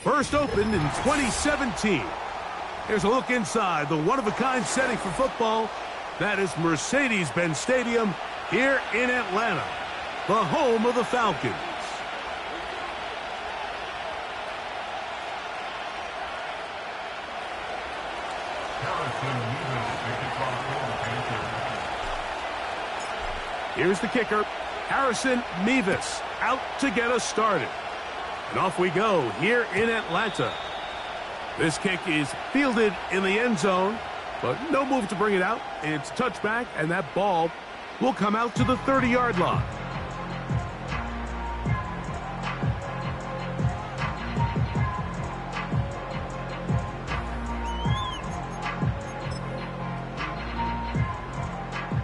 First opened in 2017. Here's a look inside the one-of-a-kind setting for football. That is Mercedes-Benz Stadium here in Atlanta, the home of the Falcons. Here's the kicker, Harrison Mevis, out to get us started. And off we go here in Atlanta. This kick is fielded in the end zone, but no move to bring it out. It's touchback, and that ball will come out to the 30-yard line.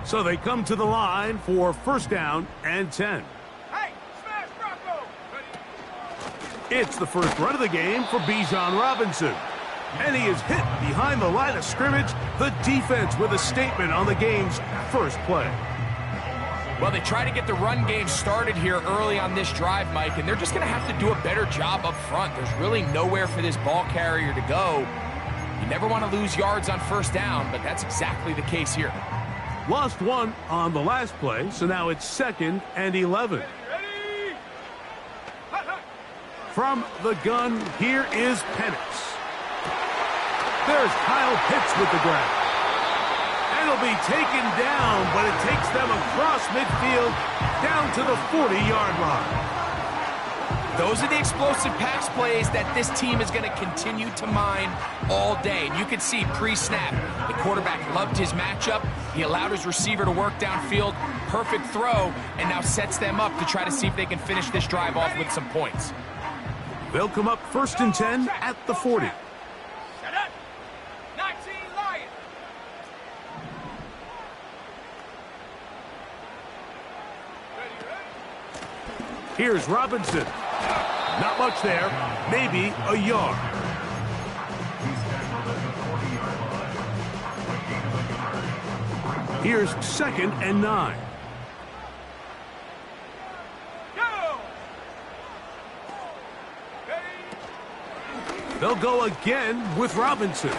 So they come to the line for first down and 10. It's the first run of the game for Bijan Robinson. And he is hit behind the line of scrimmage. The defense with a statement on the game's first play. Well, they try to get the run game started here early on this drive, Mike, and they're just going to have to do a better job up front. There's really nowhere for this ball carrier to go. You never want to lose yards on first down, but that's exactly the case here. Lost one on the last play, so now it's 2nd and 11. From the gun, here is Penix. There's Kyle Pitts with the grab. And it'll be taken down, but it takes them across midfield down to the 40-yard line. Those are the explosive pass plays that this team is going to continue to mine all day. And you can see pre-snap, the quarterback loved his matchup. He allowed his receiver to work downfield. Perfect throw, and now sets them up to try to see if they can finish this drive off with some points. They'll come up 1st and 10 at the 40. Set up. 19 Lions. Here's Robinson. Not much there. Maybe a yard. Here's 2nd and 9. They'll go again with Robinson.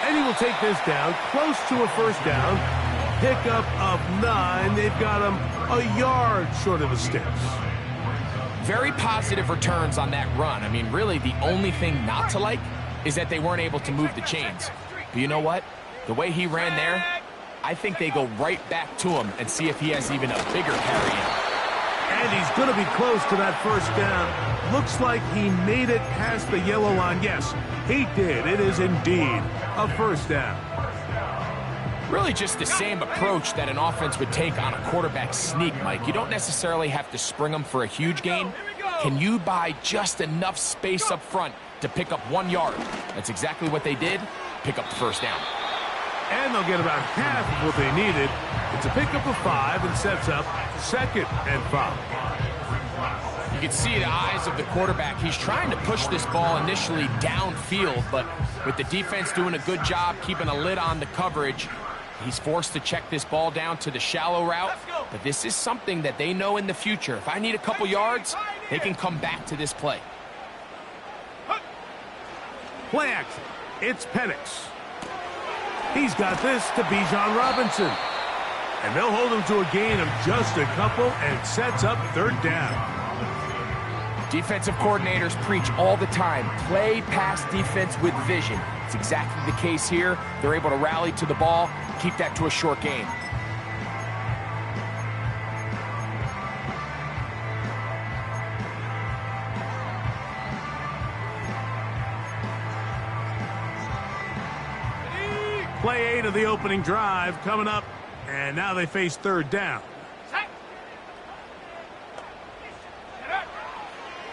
And he will take this down, close to a first down. Pickup of 9. They've got him a yard short of the sticks. Very positive returns on that run. I mean, really, the only thing not to like is that they weren't able to move the chains. But you know what? The way he ran there, I think they go right back to him and see if he has even a bigger carry in. And he's going to be close to that first down. Looks like he made it past the yellow line. Yes, he did. It is indeed a first down. Really just the same approach that an offense would take on a quarterback sneak, Mike. You don't necessarily have to spring them for a huge gain. Can you buy just enough space up front to pick up 1 yard. That's exactly what they did. Pick up the first down. And they'll get about half of what they needed. It's a pickup of 5 and sets up 2nd and 5. You can see the eyes of the quarterback. He's trying to push this ball initially downfield, but with the defense doing a good job keeping a lid on the coverage, he's forced to check this ball down to the shallow route. But this is something that they know in the future. If I need a couple yards, they can come back to this play. Play action. It's Penix. He's got this to Bijan Robinson. And they'll hold him to a gain of just a couple and sets up 3rd down. Defensive coordinators preach all the time, play pass defense with vision. It's exactly the case here. They're able to rally to the ball, keep that to a short gain. Play 8 of the opening drive coming up, and now they face 3rd down.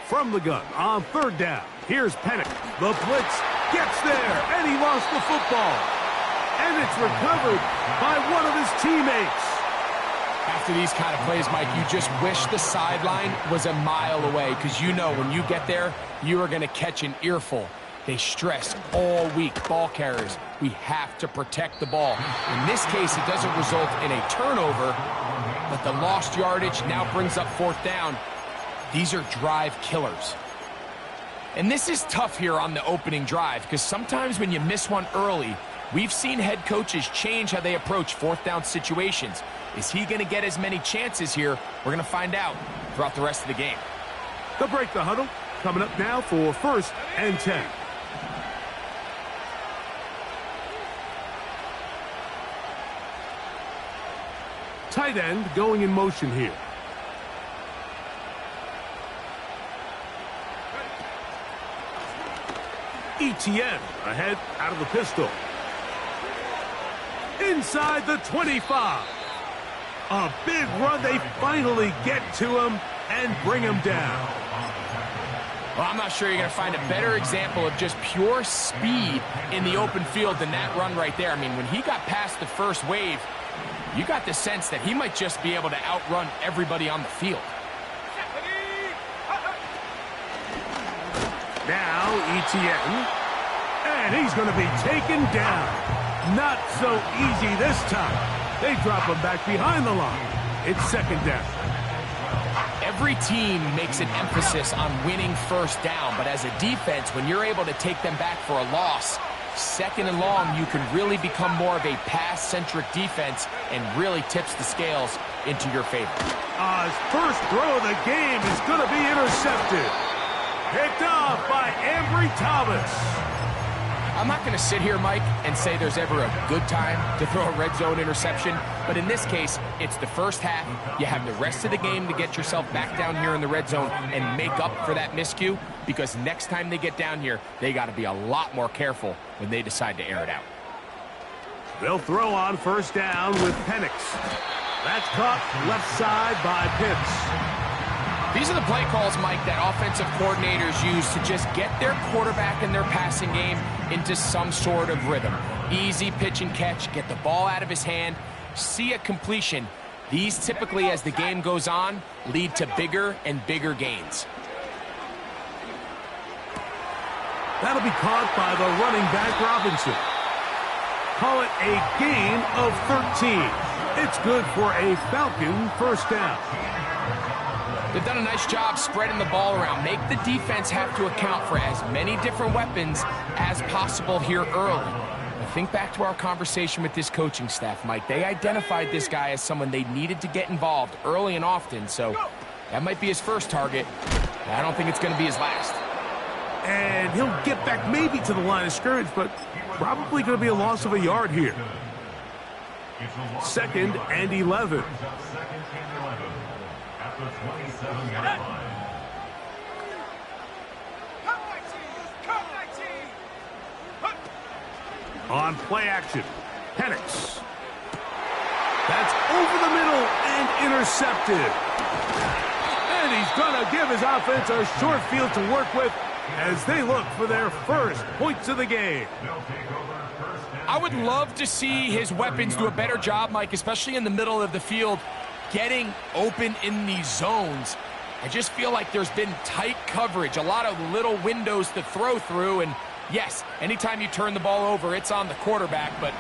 From the gun on 3rd down, here's Penix. The blitz gets there, and he lost the football. And it's recovered by one of his teammates. After these kind of plays, Mike, you just wish the sideline was a mile away, because you know when you get there, you are going to catch an earful. They stress all week, ball carriers. We have to protect the ball. In this case, it doesn't result in a turnover, but the lost yardage now brings up 4th down. These are drive killers. And this is tough here on the opening drive, because sometimes when you miss one early, we've seen head coaches change how they approach 4th down situations. Is he going to get as many chances here? We're going to find out throughout the rest of the game. They'll break the huddle. Coming up now for 1st and 10. Tight end going in motion here. ETN ahead out of the pistol. Inside the 25. A big run. They finally get to him and bring him down. Well, I'm not sure you're going to find a better example of just pure speed in the open field than that run right there. I mean, when he got past the first wave, you got the sense that he might just be able to outrun everybody on the field. Now ETN, and he's going to be taken down. Not so easy this time. They drop him back behind the line. It's 2nd down. Every team makes an emphasis on winning 1st down, but as a defense, when you're able to take them back for a loss, 2nd and long, you can really become more of a pass-centric defense and really tips the scales into your favor. His first throw of the game is going to be intercepted. Picked off by Ambry Thomas. I'm not going to sit here, Mike, and say there's ever a good time to throw a red zone interception, but in this case, it's the first half. You have the rest of the game to get yourself back down here in the red zone and make up for that miscue, because next time they get down here, they got to be a lot more careful when they decide to air it out. They'll throw on 1st down with Penix. That's caught left side by Pitts. These are the play calls, Mike, that offensive coordinators use to just get their quarterback and their passing game into some sort of rhythm. Easy pitch and catch, get the ball out of his hand, see a completion. These typically, as the game goes on, lead to bigger and bigger gains. That'll be caught by the running back Robinson. Call it a gain of 13. It's good for a Falcon 1st down. They've done a nice job spreading the ball around. Make the defense have to account for as many different weapons as possible here early. But think back to our conversation with this coaching staff, Mike. They identified this guy as someone they needed to get involved early and often, so that might be his first target. I don't think it's going to be his last. And he'll get back maybe to the line of scrimmage, but probably going to be a loss of a yard here. 2nd and 11. On play action, Penix. That's over the middle and intercepted. And he's going to give his offense a short field to work with as they look for their first points of the game. I would love to see his weapons do a better job, Mike, especially in the middle of the field, getting open in these zones. I just feel like there's been tight coverage, a lot of little windows to throw through, and yes, anytime you turn the ball over, it's on the quarterback, but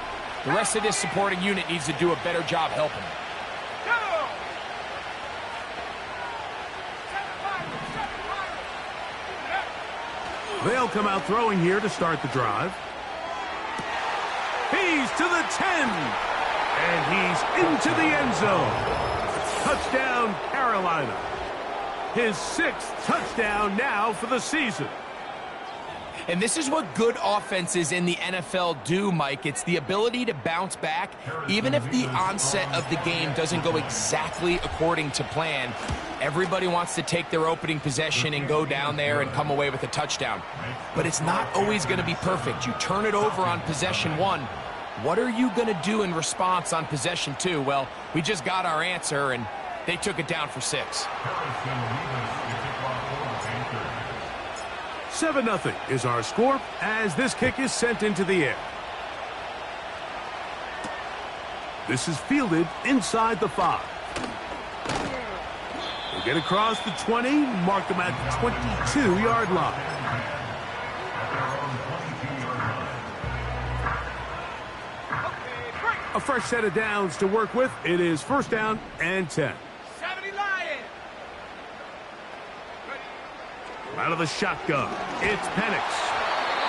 the rest of this supporting unit needs to do a better job helping him. They'll come out throwing here to start the drive. He's to the 10, and he's into the end zone. Touchdown, Carolina. His 6th touchdown now for the season. And this is what good offenses in the NFL do, Mike. It's the ability to bounce back, even if the onset of the game doesn't go exactly according to plan. Everybody wants to take their opening possession and go down there and come away with a touchdown. But it's not always going to be perfect. You turn it over on possession 1. What are you going to do in response on possession 2? Well, we just got our answer, and they took it down for 6. 7-0 is our score as this kick is sent into the air. This is fielded inside the 5. They get across the 20, mark them at the 22-yard line. A fresh set of downs to work with. It is 1st down and 10. Out of the shotgun, it's Penix.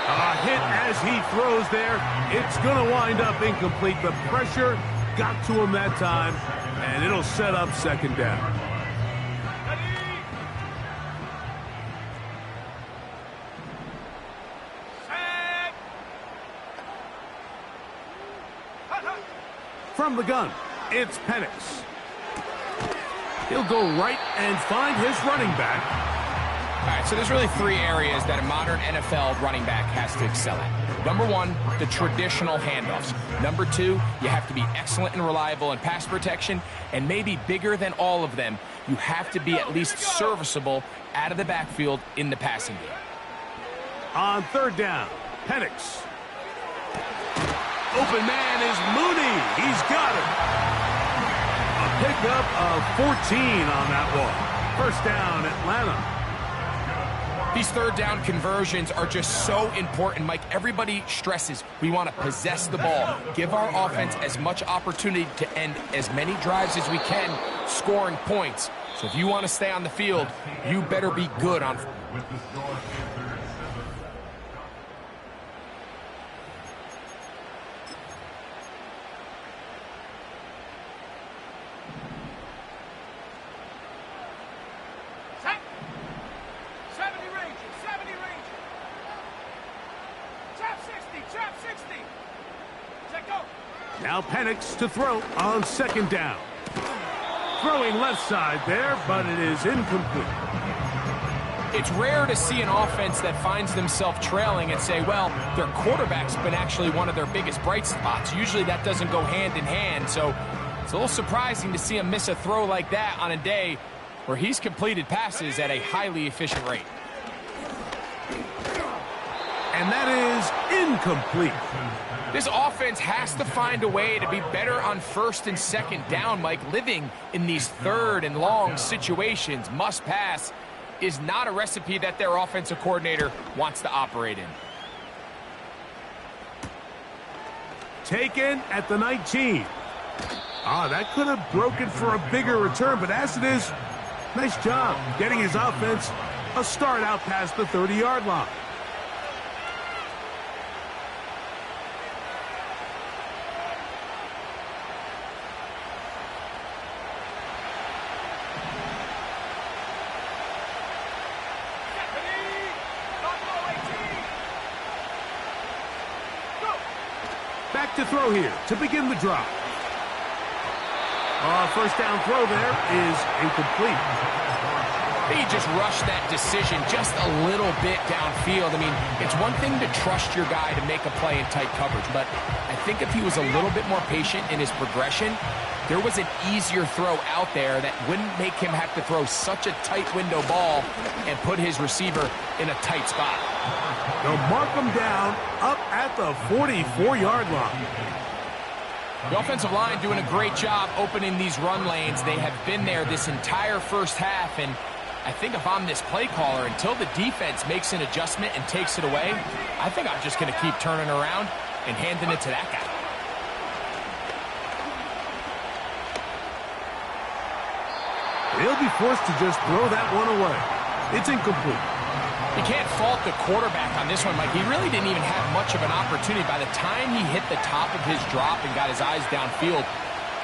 A hit as he throws there. It's going to wind up incomplete. The pressure got to him that time, and it'll set up 2nd down. From the gun, it's Penix. He'll go right and find his running back. All right, so there's really 3 areas that a modern NFL running back has to excel at. Number 1, the traditional handoffs. Number 2, you have to be excellent and reliable in pass protection, and maybe bigger than all of them, you have to be at least serviceable out of the backfield in the passing game. On 3rd down, Penix. Open man is Mooney. He's got it. A pickup of 14 on that one. 1st down, Atlanta. These 3rd down conversions are just so important, Mike. Everybody stresses we want to possess the ball, give our offense as much opportunity to end as many drives as we can, scoring points. So if you want to stay on the field, you better be good on. Now Penix to throw on 2nd down. Throwing left side there, but it is incomplete. It's rare to see an offense that finds themselves trailing and say, well, their quarterback's been actually one of their biggest bright spots. Usually that doesn't go hand in hand, so it's a little surprising to see him miss a throw like that on a day where he's completed passes at a highly efficient rate. And that is incomplete. This offense has to find a way to be better on 1st and 2nd down, Mike. Living in these 3rd and long situations, must pass, is not a recipe that their offensive coordinator wants to operate in. Taken at the 19. That could have broken for a bigger return, but as it is, nice job getting his offense a start out past the 30-yard line. Back to throw here to begin the drive. 1st down throw there is incomplete. He just rushed that decision just a little bit downfield. I mean, it's one thing to trust your guy to make a play in tight coverage, but I think if he was a little bit more patient in his progression, there was an easier throw out there that wouldn't make him have to throw such a tight window ball and put his receiver in a tight spot. They'll mark him down up at the 44-yard line. The offensive line doing a great job opening these run lanes. They have been there this entire first half, and I think if I'm this play caller, until the defense makes an adjustment and takes it away, I think I'm just going to keep turning around and handing it to that guy. He'll be forced to just throw that one away. It's incomplete. You can't fault the quarterback on this one, Mike. He really didn't even have much of an opportunity. By the time he hit the top of his drop and got his eyes downfield,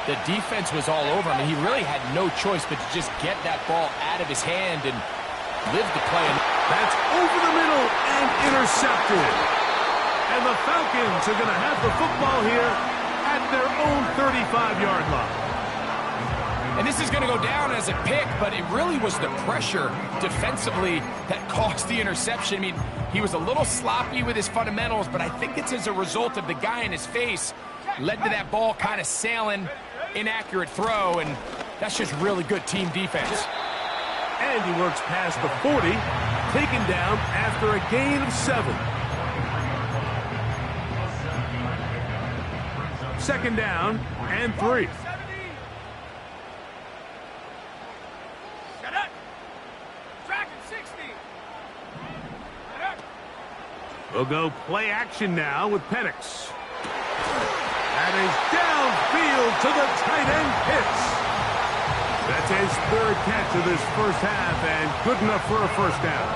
the defense was all over him, and he really had no choice but to just get that ball out of his hand and live the play. That's over the middle and intercepted. And the Falcons are going to have the football here at their own 35-yard line. And this is going to go down as a pick, but it really was the pressure defensively that caused the interception. I mean, he was a little sloppy with his fundamentals, but I think it's as a result of the guy in his face led to that ball kind of sailing, inaccurate throw, and that's just really good team defense. And he works past the 40, taken down after a gain of 7. Second down and 3. We'll go play action now with Penix. That is downfield to the tight end Pitts. That's his third catch of this first half and good enough for a first down.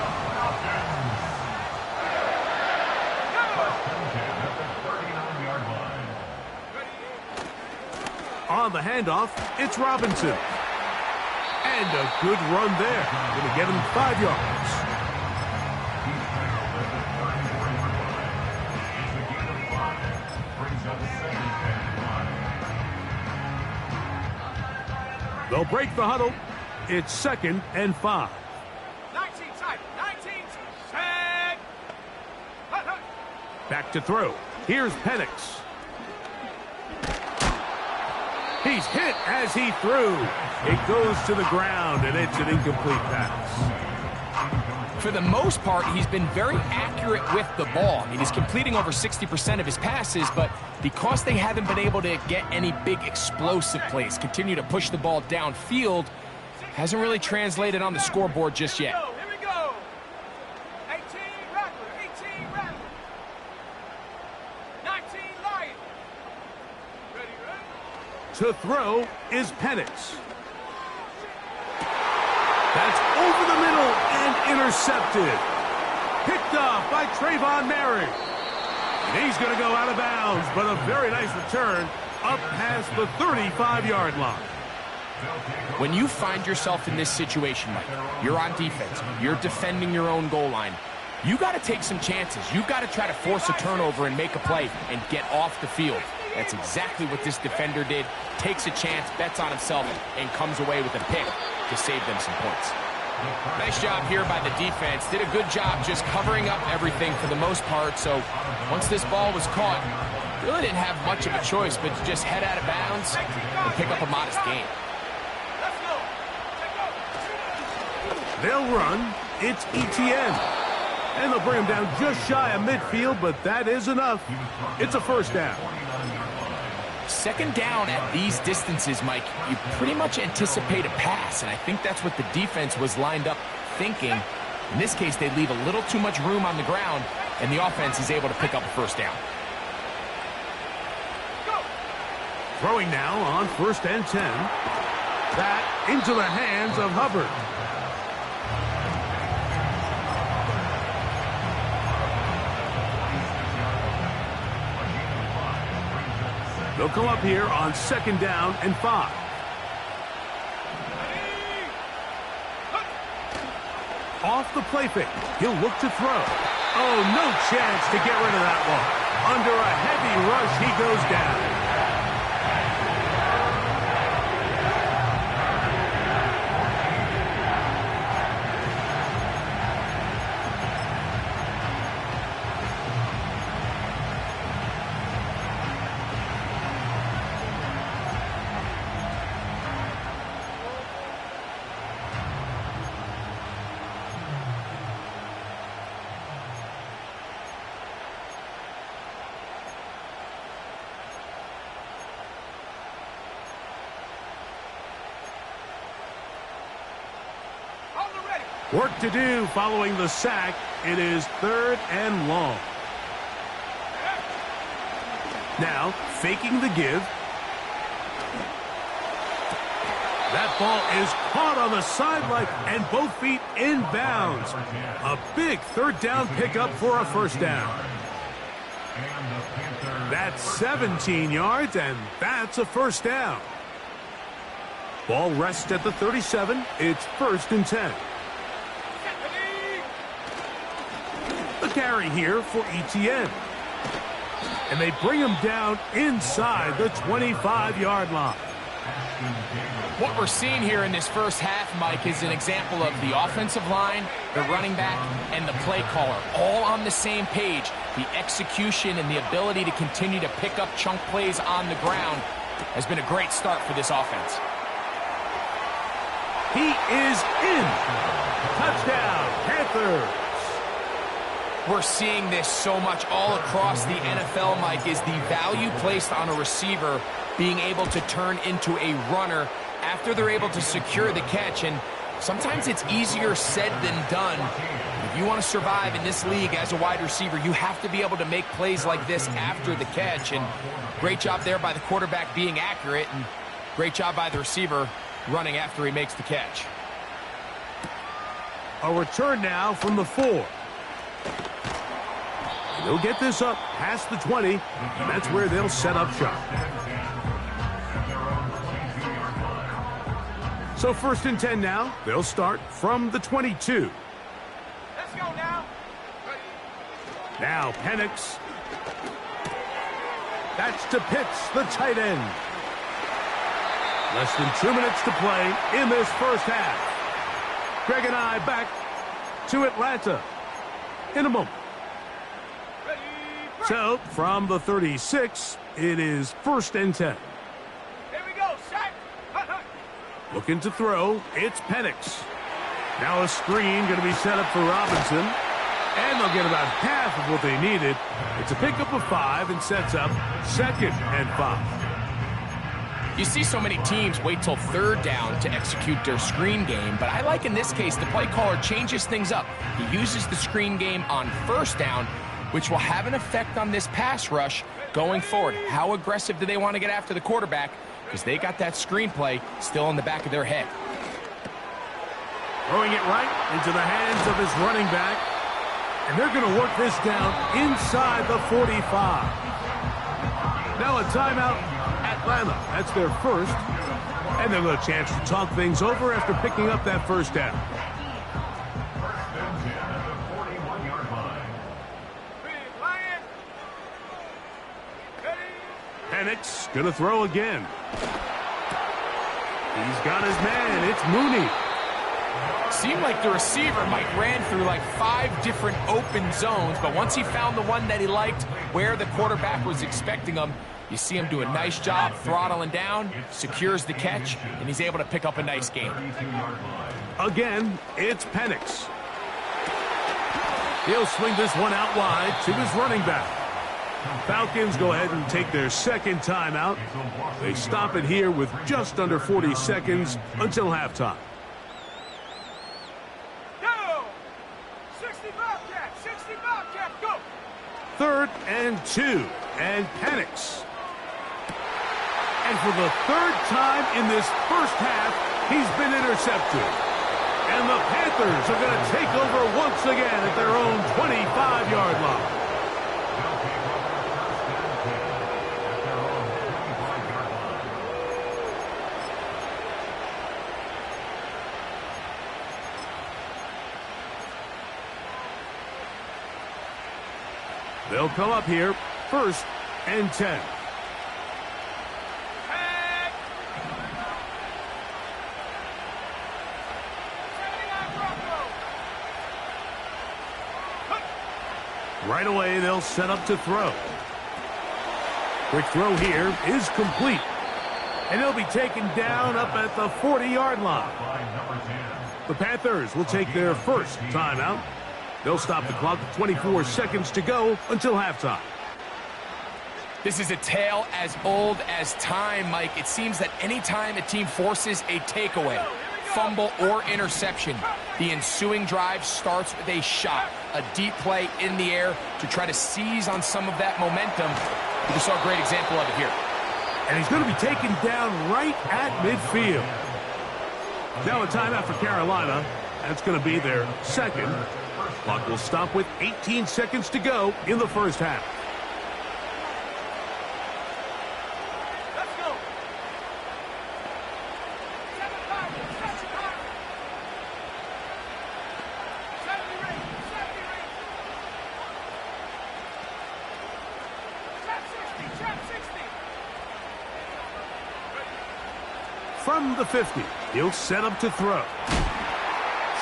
On the handoff, it's Robinson. And a good run there. Going to get him 5 yards. They'll break the huddle. It's 2nd and 5. 19 tight. 19 set. Back to throw. Here's Penix. He's hit as he threw. It goes to the ground, and it's an incomplete pass. For the most part, he's been very accurate with the ball. I mean, he's completing over 60% of his passes, but because they haven't been able to get any big explosive plays, continue to push the ball downfield, hasn't really translated on the scoreboard just yet. Here we go. 18 Rattler. 18 Rattler. 19 Lion. Ready? To throw is Penix. That's over the middle and intercepted. Picked off by Trayvon Merry. And he's going to go out of bounds, but a very nice return up past the 35-yard line. When you find yourself in this situation, Mike, you're on defense, you're defending your own goal line, you got to take some chances. You got to try to force a turnover and make a play and get off the field. That's exactly what this defender did. Takes a chance, bets on himself, and comes away with a pick to save them some points. Nice job here by the defense. Did a good job just covering up everything for the most part. So once this ball was caught, really didn't have much of a choice but to just head out of bounds and pick up a modest gain. They'll run. It's ETN. And they'll bring him down just shy of midfield, but that is enough. It's a first down. Second down at these distances, Mike, you pretty much anticipate a pass, and I think that's what the defense was lined up thinking. In this case, they leave a little too much room on the ground, and the offense is able to pick up a first down. Throwing now on 1st and 10. That into the hands of Hubbard. They'll come up here on 2nd down and 5. Off the play fake. He'll look to throw. Oh, no chance to get rid of that one. Under a heavy rush, he goes down. Work to do following the sack. It is 3rd and long. Now, faking the give. That ball is caught on the sideline and both feet in bounds. A big 3rd down pickup for a 1st down. That's 17 yards, and that's a 1st down. Ball rests at the 37. It's 1st and 10. The carry here for ETN. And they bring him down inside the 25-yard line. What we're seeing here in this first half, Mike, is an example of the offensive line, the running back, and the play caller all on the same page. The execution and the ability to continue to pick up chunk plays on the ground has been a great start for this offense. He is in. Touchdown, Panthers. We're seeing this so much all across the NFL, Mike, is the value placed on a receiver being able to turn into a runner after they're able to secure the catch. And sometimes it's easier said than done. If you want to survive in this league as a wide receiver, you have to be able to make plays like this after the catch. And great job there by the quarterback being accurate, and great job by the receiver running after he makes the catch. A return now from the 4. They'll get this up past the 20, and that's where they'll set up shop. So 1st and 10 now. They'll start from the 22. Let's go now. Now Penix. That's to Pitts, the tight end. Less than 2 minutes to play in this first half. Greg and I back to Atlanta in a moment. So, from the 36, it is 1st and 10. Here we go, sack. Looking to throw, it's Penix. Now a screen going to be set up for Robinson. And they'll get about half of what they needed. It's a pickup of 5 and sets up 2nd and 5. You see so many teams wait till 3rd down to execute their screen game, but I like in this case the play caller changes things up. He uses the screen game on 1st down, which will have an effect on this pass rush going forward. How aggressive do they want to get after the quarterback? Because they got that screenplay still in the back of their head. Throwing it right into the hands of his running back. And they're going to work this down inside the 45. Now a timeout, Atlanta. That's their 1st. And they'll get a chance to talk things over after picking up that 1st down. Penix going to throw again. He's got his man. It's Mooney. Seemed like the receiver, Mike, ran through like 5 different open zones, but once he found the one that he liked, where the quarterback was expecting him, you see him do a nice job throttling down, secures the catch, and he's able to pick up a nice gain. Again, it's Penix. He'll swing this one out wide to his running back. Falcons go ahead and take their 2nd timeout. They stop it here with just under 40 seconds until halftime. Go! 60 Bobcat, 60 Bobcat, go! 3rd and 2, and Penix. And for the 3rd time in this first half, he's been intercepted. And the Panthers are going to take over once again at their own 25-yard line. They'll come up here, 1st and 10. Right away, they'll set up to throw. Quick throw here is complete. And he'll be taken down up at the 40-yard line. The Panthers will take their 1st timeout. They'll stop the clock with 24 seconds to go until halftime. This is a tale as old as time, Mike. It seems that any time a team forces a takeaway, fumble, or interception, the ensuing drive starts with a shot, a deep play in the air to try to seize on some of that momentum. We just saw a great example of it here. And he's going to be taken down right at midfield. Now a timeout for Carolina. That's going to be their second. Clock will stop with 18 seconds to go in the first half. Let's go. 60. From the 50, he'll set up to throw.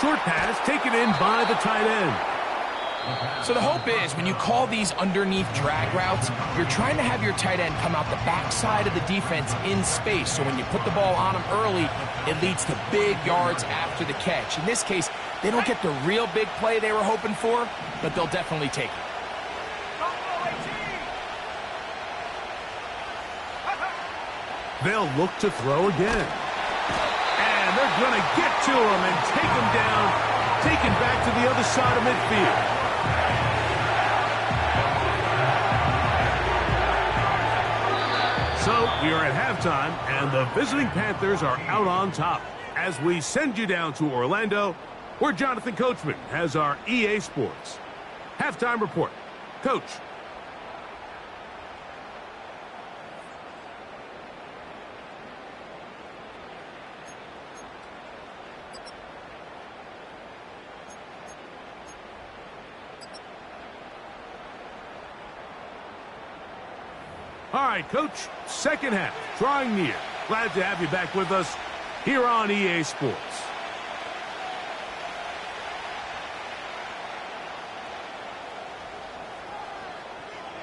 Short pass taken in by the tight end. So the hope is when you call these underneath drag routes, you're trying to have your tight end come out the backside of the defense in space. So when you put the ball on him early, it leads to big yards after the catch. In this case, they don't get the real big play they were hoping for, but they'll definitely take it. They'll look to throw again. And they're going to get to him and take him down, taken back to the other side of midfield. So we are at halftime, and the visiting Panthers are out on top. As we send you down to Orlando, where Jonathan Coachman has our EA Sports halftime report. Coach. All right, Coach, second half, drawing near. Glad to have you back with us here on EA Sports.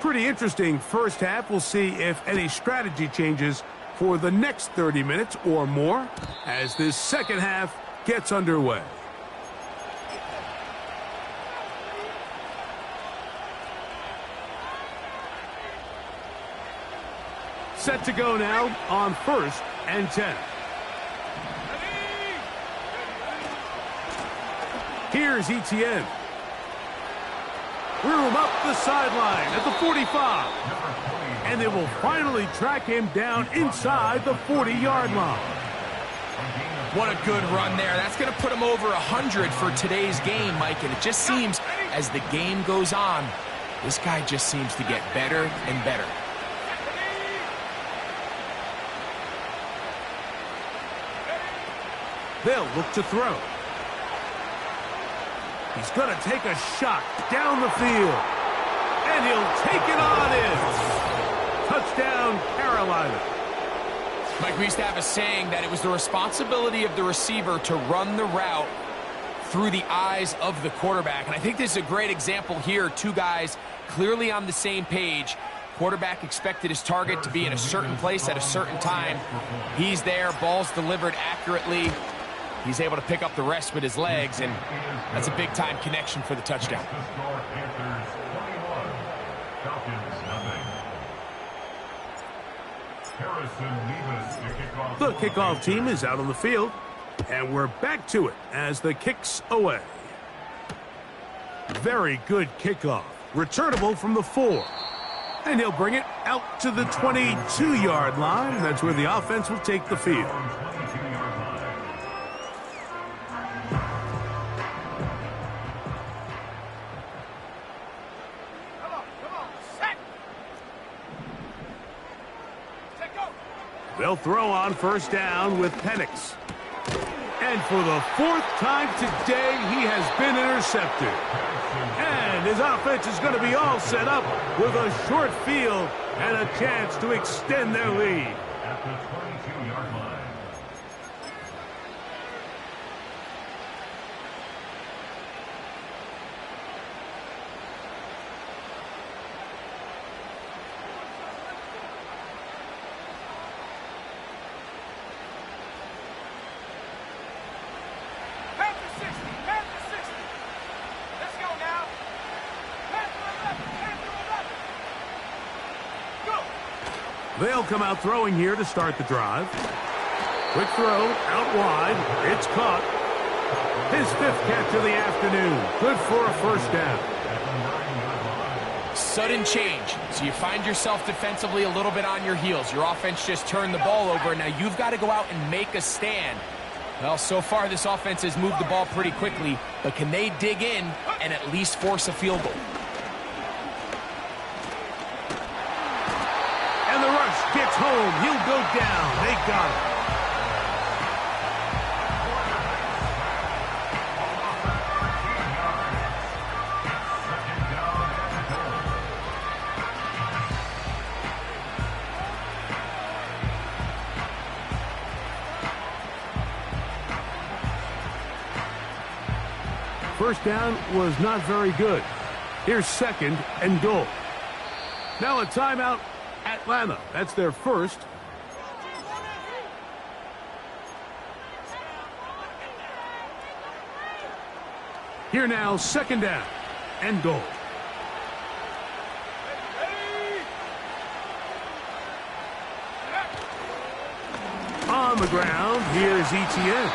Pretty interesting first half. We'll see if any strategy changes for the next 30 minutes or more as this second half gets underway. Set to go now on 1st and 10. Here's Etienne. Room up the sideline at the 45. And they will finally track him down inside the 40-yard line. What a good run there. That's going to put him over 100 for today's game, Mike. And it just seems as the game goes on, this guy just seems to get better and better. They'll look to throw. He's going to take a shot down the field. And he'll take it on in. Touchdown, Carolina. Mike, we used to have a saying that it was the responsibility of the receiver to run the route through the eyes of the quarterback. And I think this is a great example here. Two guys clearly on the same page. Quarterback expected his target to be in a certain place at a certain time. He's there. Ball's delivered accurately. He's able to pick up the rest with his legs, and that's a big-time connection for the touchdown. The kickoff team is out on the field, and we're back to it as the kick's away. Very good kickoff. Returnable from the 4. And he'll bring it out to the 22-yard line. That's where the offense will take the field. They'll throw on 1st down with Penix. And for the 4th time today, he has been intercepted. And his offense is going to be all set up with a short field and a chance to extend their lead. At the 22-yard line. They'll come out throwing here to start the drive. Quick throw, out wide. It's caught. His 5th catch of the afternoon. Good for a first down. Sudden change. So you find yourself defensively a little bit on your heels. Your offense just turned the ball over. Now you've got to go out and make a stand. Well, so far this offense has moved the ball pretty quickly, but can they dig in and at least force a field goal? And the rush gets home. He'll go down. They got him. First down was not very good. Here's 2nd and goal. Now a timeout, Atlanta. That's their first. Here now, 2nd down and goal. On the ground, here's Etienne.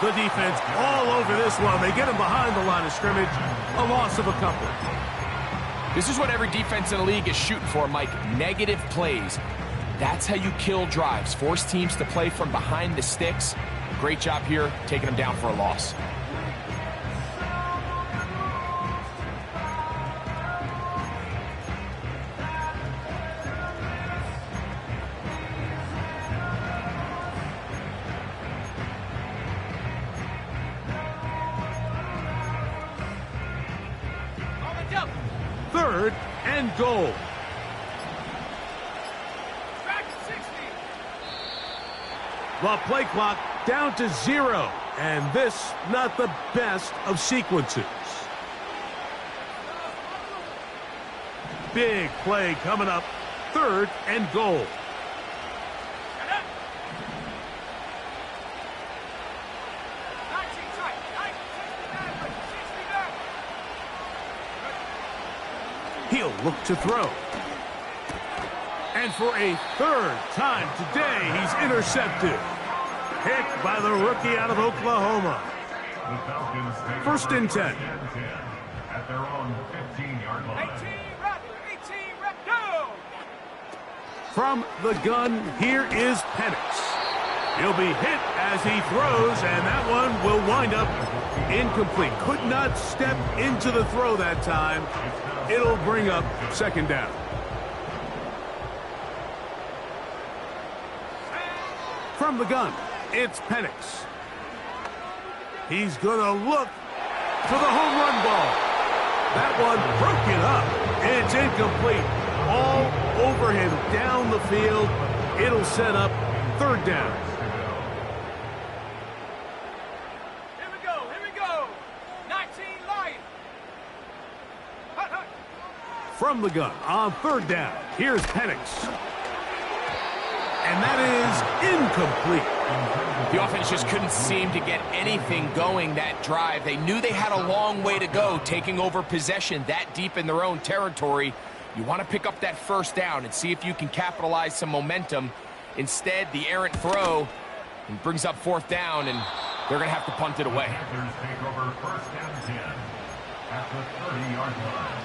The defense all over this one. They get him behind the line of scrimmage. A loss of a couple. This is what every defense in the league is shooting for, Mike. Negative plays. That's how you kill drives. Force teams to play from behind the sticks. Great job here, taking them down for a loss. Third and goal. The play clock down to 0. And this, not the best of sequences. Big play coming up. 3rd and goal. He'll look to throw. And for a 3rd time today, he's intercepted. Picked by the rookie out of Oklahoma. 1st and 10. At their own 15-yard line. 18, rep, go! From the gun, here is Penix. He'll be hit as he throws, and that one will wind up incomplete. Could not step into the throw that time. It'll bring up 2nd down. From the gun, it's Penix. He's going to look for the home run ball. That one broken up. It's incomplete. All over him down the field. It'll set up 3rd down. Here we go. 19 Lions. From the gun on 3rd down. Here's Penix. And that is incomplete. The offense just couldn't seem to get anything going that drive. They knew they had a long way to go, taking over possession that deep in their own territory. You want to pick up that 1st down and see if you can capitalize some momentum. Instead, the errant throw brings up 4th down, and they're going to have to punt it away. Panthers take over 1st and 10 at the 30-yard line.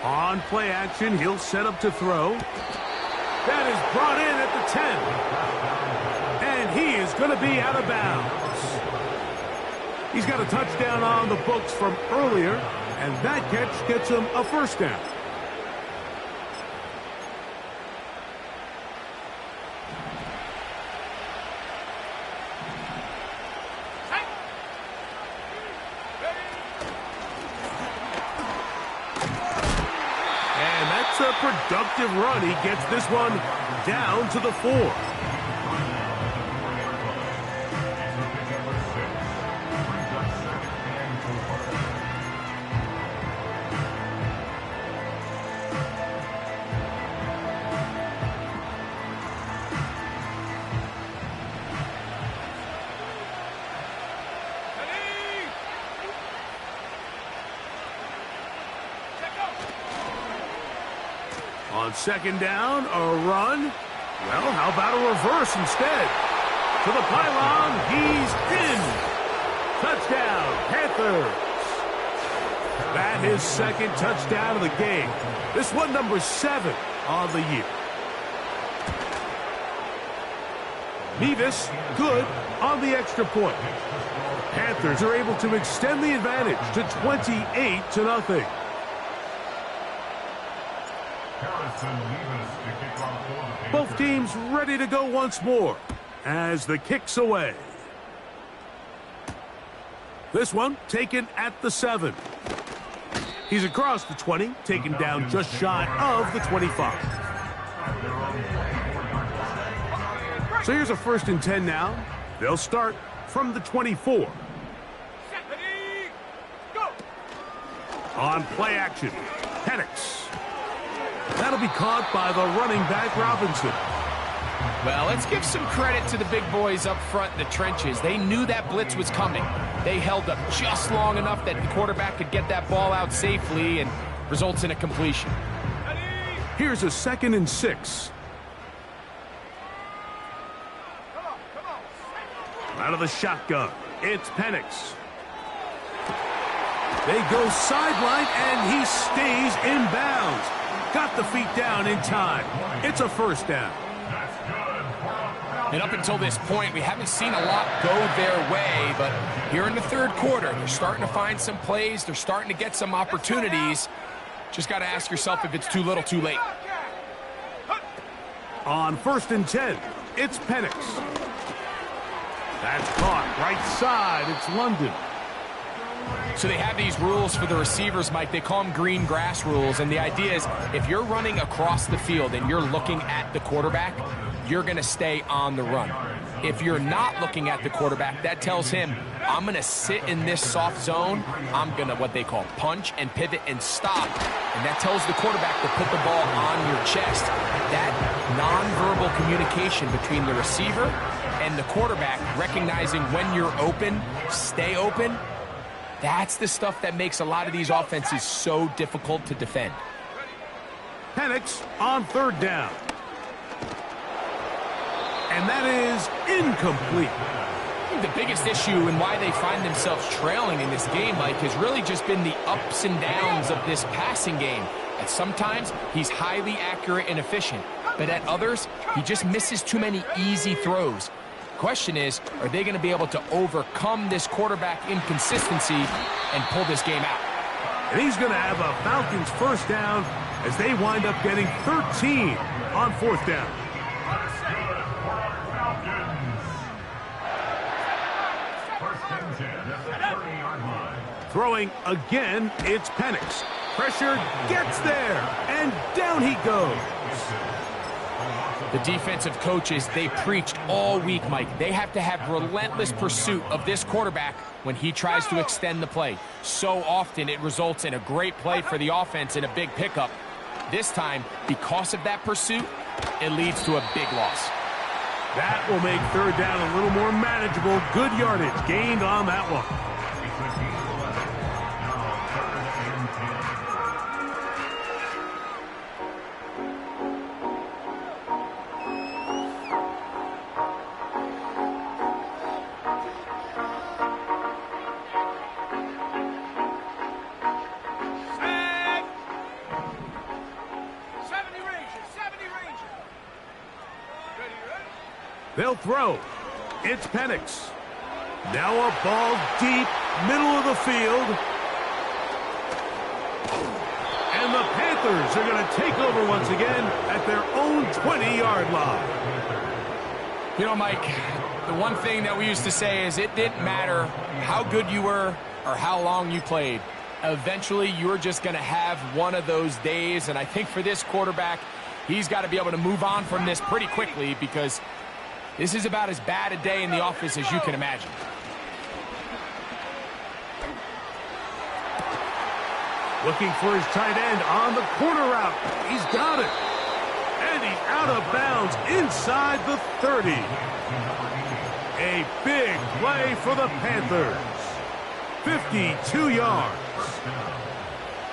On play action, he'll set up to throw. That is brought in at the 10. And he is going to be out of bounds. He's got a touchdown on the books from earlier, and that catch gets him a 1st down. A productive run. He gets this one down to the 4. On second down, a run. Well, how about a reverse instead? To the pylon, he's in. Touchdown, Panthers. That his second touchdown of the game. This one number 7 on the year. Mevis, good on the extra point. Panthers are able to extend the advantage to 28-0. Both teams ready to go once more as the kick's away. This one taken at the 7. He's across the 20, taken down just shy of the 25. So here's a 1st and 10 now. They'll start from the 24. On play action, Penix. That'll be caught by the running back, Robinson. Well, let's give some credit to the big boys up front in the trenches. They knew that blitz was coming. They held up just long enough that the quarterback could get that ball out safely and results in a completion. Here's a 2nd and 6. Out of the shotgun, it's Penix. They go sideline, and he stays in bounds. Got the feet down in time. It's a 1st down. And up until this point, we haven't seen a lot go their way, but here in the 3rd quarter, they're starting to find some plays. They're starting to get some opportunities. Just got to ask yourself if it's too little, too late. On 1st and 10, it's Penix. That's caught right side. It's London. So they have these rules for the receivers, Mike. They call them green grass rules. And the idea is if you're running across the field and you're looking at the quarterback, you're going to stay on the run. If you're not looking at the quarterback, that tells him, I'm going to sit in this soft zone. I'm going to what they call punch and pivot and stop. And that tells the quarterback to put the ball on your chest. That nonverbal communication between the receiver and the quarterback, recognizing when you're open, stay open, that's the stuff that makes a lot of these offenses so difficult to defend. Penix on 3rd down. And that is incomplete. I think the biggest issue and why they find themselves trailing in this game, Mike, has really just been the ups and downs of this passing game. At sometimes, he's highly accurate and efficient, but at others, he just misses too many easy throws. Question is, are they going to be able to overcome this quarterback inconsistency and pull this game out? And he's going to have a Falcons 1st down as they wind up getting 13 on 4th down. Throwing again, it's Penix. Pressure gets there, and down he goes. The defensive coaches, they preached all week, Mike. They have to have relentless pursuit of this quarterback when he tries to extend the play. So often it results in a great play for the offense and a big pickup. This time, because of that pursuit, it leads to a big loss. That will make 3rd down a little more manageable. Good yardage gained on that one. They'll throw. It's Penix. Now a ball deep, middle of the field. And the Panthers are going to take over once again at their own 20-yard line. You know, Mike, the one thing that we used to say is it didn't matter how good you were or how long you played. Eventually, you're just going to have one of those days. And I think for this quarterback, he's got to be able to move on from this pretty quickly because this is about as bad a day in the office as you can imagine. Looking for his tight end on the corner route. He's got it. And he's out of bounds inside the 30. A big play for the Panthers. 52 yards.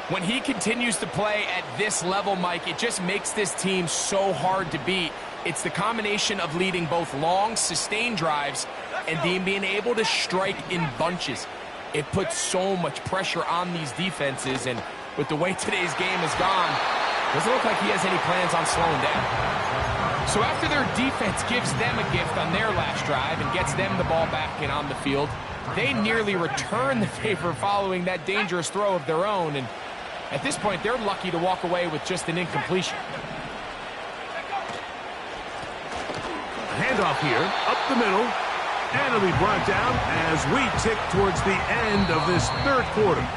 When he continues to play at this level, Mike, it just makes this team so hard to beat. It's the combination of leading both long, sustained drives and then being able to strike in bunches. It puts so much pressure on these defenses, and with the way today's game has gone, doesn't look like he has any plans on slowing down. So after their defense gives them a gift on their last drive and gets them the ball back and on the field, they nearly return the favor following that dangerous throw of their own, and at this point, they're lucky to walk away with just an incompletion. Handoff here, up the middle, and it'll be brought down as we tick towards the end of this third quarter.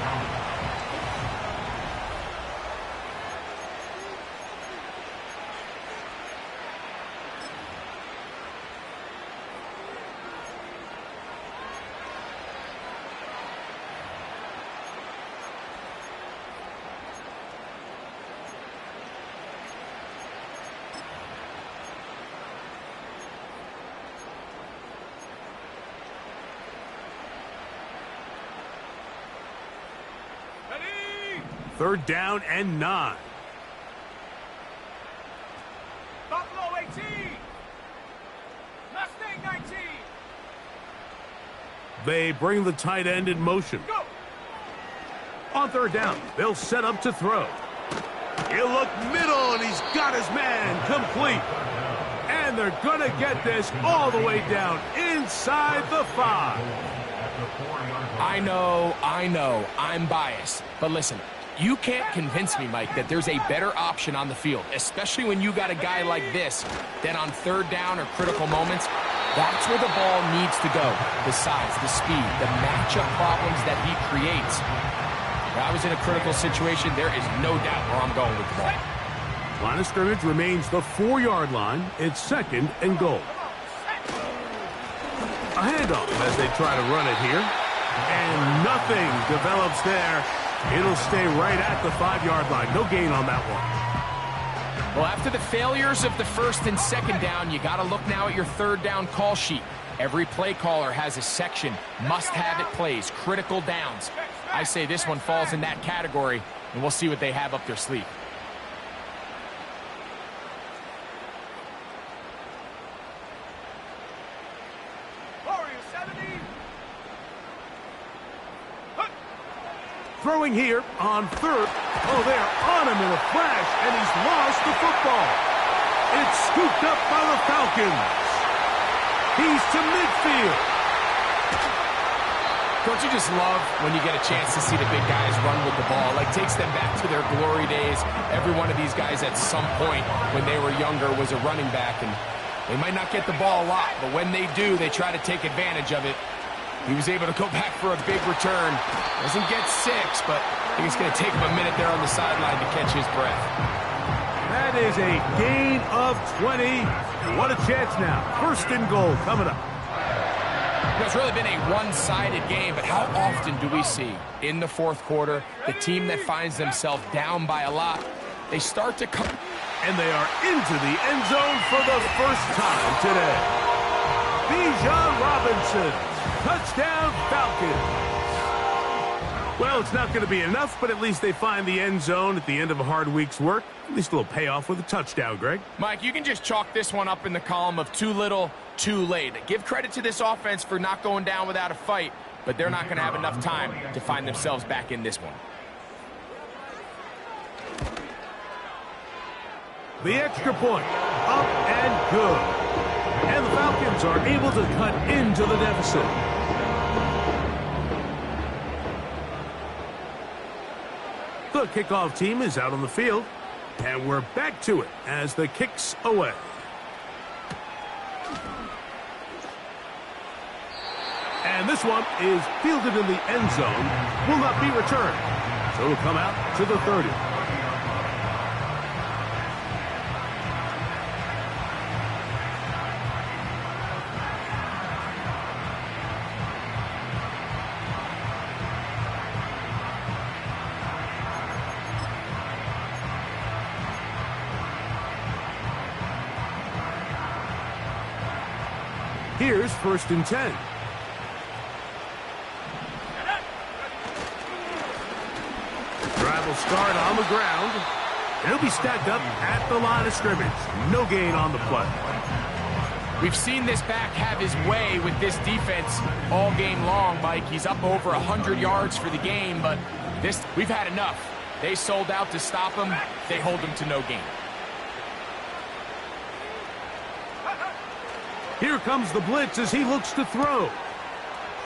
Third down and 9. Buffalo 18. Mustang 19. They bring the tight end in motion. Go. On third down, they'll set up to throw. He'll look middle, and he's got his man complete. And they're going to get this all the way down inside the 5. I know, I'm biased. But listen, you can't convince me, Mike, that there's a better option on the field, especially when you got a guy like this, that on third down or critical moments, that's where the ball needs to go. The size, the speed, the matchup problems that he creates. If I was in a critical situation, there is no doubt where I'm going with the ball. Line of scrimmage remains the 4-yard line. It's second and goal. A handoff as they try to run it here. And nothing develops there. It'll stay right at the 5-yard line. No gain on that one. Well, after the failures of the first and second down, you got to look now at your third down call sheet. Every play caller has a section, must-have-it plays, critical downs. I say this one falls in that category, and we'll see what they have up their sleeve. Throwing here on third. Oh, they're on him in a flash, and he's lost the football. It's scooped up by the Falcons. He's to midfield. Don't you just love when you get a chance to see the big guys run with the ball? Like, takes them back to their glory days. Every one of these guys at some point when they were younger was a running back, and they might not get the ball a lot, but when they do, they try to take advantage of it. He was able to go back for a big return. Doesn't get 6, but I think it's going to take him a minute there on the sideline to catch his breath. That is a gain of 20. And what a chance now. First and goal coming up. It's really been a one-sided game, but how often do we see in the fourth quarter the team that finds themselves down by a lot, they start to come. And they are into the end zone for the first time today. Bijan Robinson. Touchdown, Falcons. Well, it's not going to be enough, but at least they find the end zone at the end of a hard week's work. At least a little payoff with a touchdown, Greg. Mike, you can just chalk this one up in the column of too little, too late. Give credit to this offense for not going down without a fight, but they're not going to have enough time to find themselves back in this one. The extra point, up and good. And the Falcons are able to cut into the deficit. The kickoff team is out on the field, and we're back to it as the kick's away. And this one is fielded in the end zone, will not be returned. So it'll come out to the 30. Here's first and 10. Drive will start on the ground. And he'll be stacked up at the line of scrimmage. No gain on the play. We've seen this back have his way with this defense all game long, Mike. He's up over 100 yards for the game, but we've had enough. They sold out to stop him. They hold him to no gain. Here comes the blitz as he looks to throw.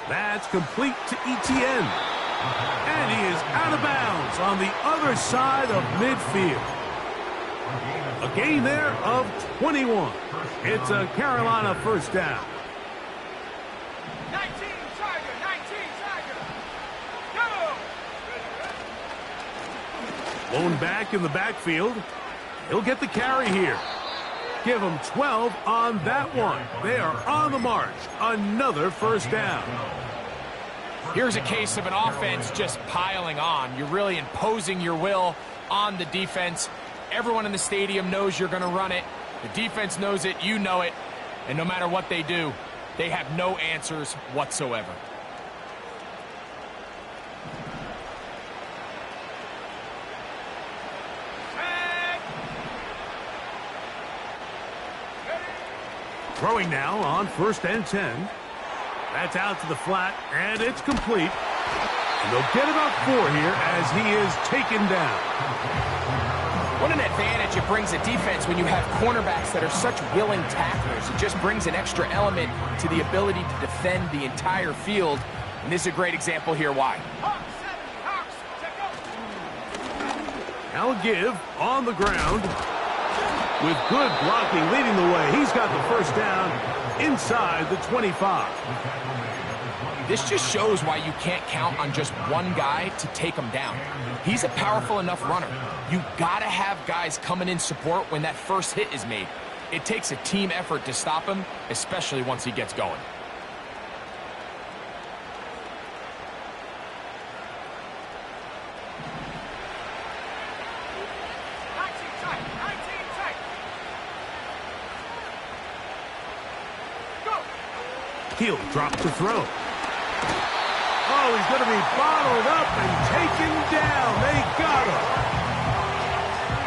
That's complete to Etienne. And he is out of bounds on the other side of midfield. A gain there of 21. It's a Carolina first down. 19 Tiger, 19 Tiger. Go! Lone back in the backfield. He'll get the carry here. Give him 12 on that one. They are on the march. Another first down. Here's a case of an offense just piling on. You're really imposing your will on the defense. Everyone in the stadium knows you're going to run it. The defense knows it, you know it. And no matter what they do, they have no answers whatsoever. Throwing now on 1st and 10. That's out to the flat, and it's complete. And they'll get about 4 here as he is taken down. What an advantage it brings a defense when you have cornerbacks that are such willing tacklers. It just brings an extra element to the ability to defend the entire field. And this is a great example here why. Now a give on the ground. With good blocking leading the way, he's got the first down inside the 25. This just shows why you can't count on just one guy to take him down. He's a powerful enough runner. You gotta have guys coming in support when that first hit is made. It takes a team effort to stop him, especially once he gets going. He'll drop to throw. Oh, he's going to be bottled up and taken down. They got him.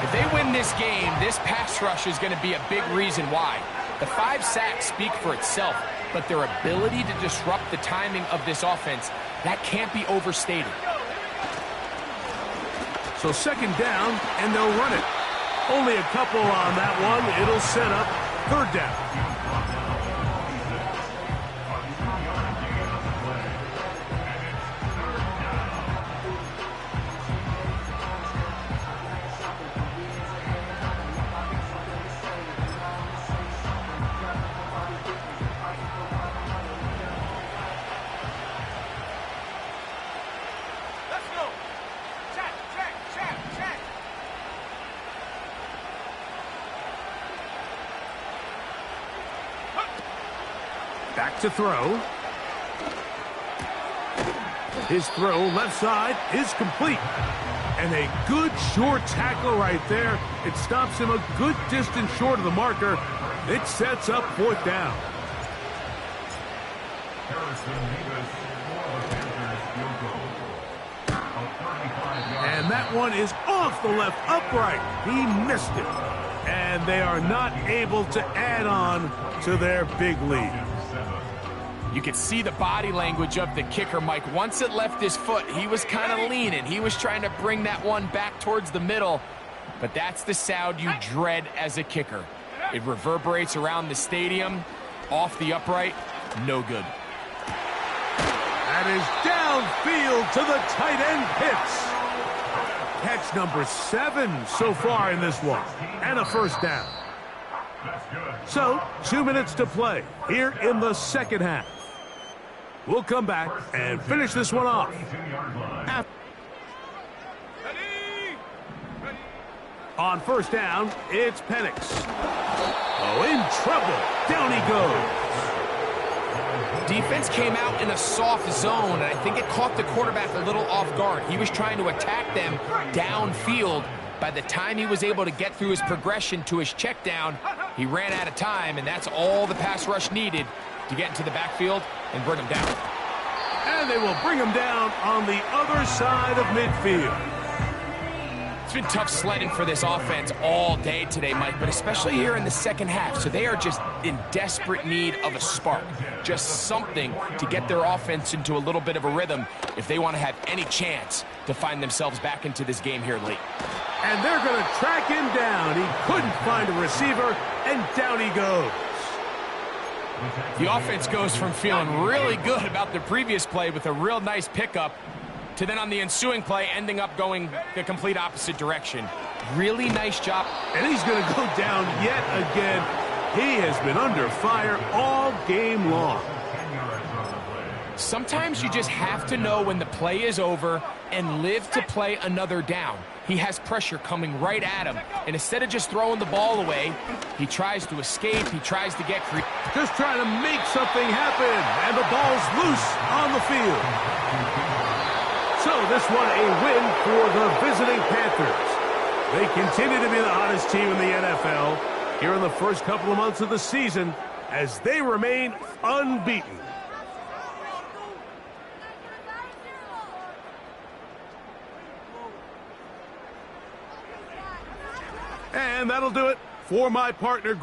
If they win this game, this pass rush is going to be a big reason why. The 5 sacks speak for itself, but their ability to disrupt the timing of this offense, that can't be overstated. So 2nd down, and they'll run it. Only a couple on that one. It'll set up 3rd down. Back to throw. His throw left side is complete. And a good short tackle right there. It stops him a good distance short of the marker. It sets up 4th down. And that one is off the left upright. He missed it. And they are not able to add on to their big lead. You could see the body language of the kicker, Mike. Once it left his foot, he was kind of leaning. He was trying to bring that one back towards the middle. But that's the sound you dread as a kicker. It reverberates around the stadium, off the upright, no good. That is downfield to the tight end Pitts. Catch number 7 so far in this one, and a first down. So, 2 minutes to play here in the 2nd half. We'll come back and finish this one off. On 1st down, it's Penix. Oh, in trouble. Down he goes. Defense came out in a soft zone, and I think it caught the quarterback a little off guard. He was trying to attack them downfield. By the time he was able to get through his progression to his check down, he ran out of time, and that's all the pass rush needed to get into the backfield and bring him down. And they will bring him down on the other side of midfield. It's been tough sledding for this offense all day today, Mike, but especially here in the second half. So they are just in desperate need of a spark, just something to get their offense into a little bit of a rhythm if they want to have any chance to find themselves back into this game here late. And they're going to track him down. He couldn't find a receiver, and down he goes. The offense goes from feeling really good about the previous play with a real nice pickup to then on the ensuing play ending up going the complete opposite direction. Really nice job. And he's going to go down yet again. He has been under fire all game long. Sometimes you just have to know when the play is over and live to play another down. He has pressure coming right at him, and instead of just throwing the ball away, he tries to escape, he tries to get free. Just trying to make something happen, and the ball's loose on the field. So this one a win for the visiting Panthers. They continue to be the hottest team in the NFL here in the first couple of months of the season as they remain unbeaten. And that'll do it for my partner, Greg.